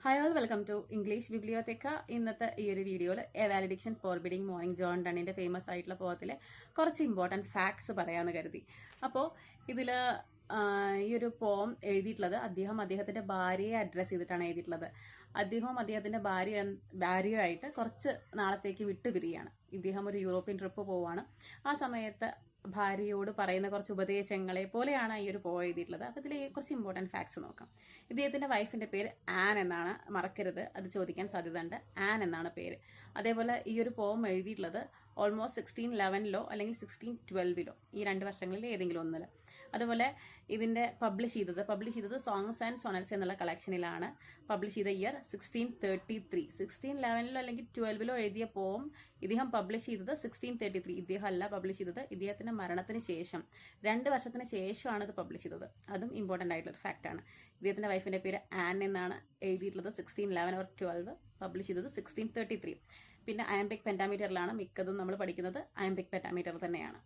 Hi all welcome to English bibliotheca. ഇന്നത്തെ ഈ ഒരു വീഡിയോയിൽ a valediction forbidding mourning John ഡണ്ണിൻ്റെ ഫേമസ് ആയിട്ടുള്ള പോകത്തിലെ കുറച്ച് ഇമ്പോർട്ടൻറ്റ് ഫാക്ട്സ് പറയാമെന്ന് കരുതി. അപ്പോൾ ഇതിൽ ഈ ഒരു പോം എഴുതിയിട്ടുള്ളത് അദ്ദേഹത്തിൻ്റെ ഭാര്യയെ അഡ്രസ്സ് ചെയ്തിട്ടാണ് എഴുതിയിട്ടുള്ളത്. അദ്ദേഹവും അദ്ദേഹത്തിൻ്റെ ഭാര്യയുമായിട്ട് കുറച്ച് നാളത്തേക്ക് വിട്ടുപിരിയാണ്. ഇദ്ദേഹം ഒരു യൂറോപ്യൻ ട്രിപ്പ് പോവുകയാണ്. ആ സമയത്ത് ഭാര്യയോട് പറയുന്ന കുറച്ച് ഉപദേശങ്ങളെ പോലെയാണ് ഈ ഒരു പോ എഴുതിയിട്ടുള്ളത്. അപ്പോൾ ഇതിൽ കുറച്ച് ഇമ്പോർട്ടൻറ്റ് ഫാക്ട്സ് നോക്കാം. ഇദ്ദേഹത്തിൻ്റെ വൈഫിൻ്റെ പേര് ആൻ എന്നാണ്, മറക്കരുത്, അത് ചോദിക്കാൻ സാധ്യതയുണ്ട്. ആൻ എന്നാണ് പേര്. അതേപോലെ ഈ ഒരു പോം എഴുതിയിട്ടുള്ളത് ഓൾമോസ്റ്റ് 1611 അല്ലെങ്കിൽ 1612 ഈ 2 വർഷങ്ങളിൽ ഏതെങ്കിലും ഒന്നിൽ. അതുപോലെ ഇതിൻ്റെ പബ്ലിഷ് ചെയ്തത് സോങ്സ് ആൻഡ് സൊനറ്റ്സ് എന്നുള്ള കളക്ഷനിലാണ്. പബ്ലിഷ് ചെയ്ത ഇയർ 1633. 1611 അല്ലെങ്കിൽ 12 എഴുതിയ പോം ഇദ്ദേഹം പബ്ലിഷ് ചെയ്തത് 1633. ഇദ്ദേഹം അല്ല പബ്ലിഷ് ചെയ്തത്, ഇദ്ദേഹത്തിൻ്റെ മരണത്തിന് ശേഷം 2 വർഷത്തിന് ശേഷമാണ് ഇത് പബ്ലിഷ് ചെയ്തത്. അതും ഇമ്പോർട്ടൻ്റ് ആയിട്ടുള്ള ഒരു ഫാക്റ്റാണ്. ഇദ്ദേഹത്തിൻ്റെ വൈഫിൻ്റെ പേര് ആൻ എന്നാണ്, എഴുതിയിട്ടുള്ളത് 1611 or 12, പബ്ലിഷ് ചെയ്തത് 1633. പിന്നെ അയംബിക് പെൻറ്റാമീറ്ററിലാണ് മിക്കതും നമ്മൾ പഠിക്കുന്നത്. അയംബിക് പെൻറ്റാമീറ്റർ തന്നെയാണ്.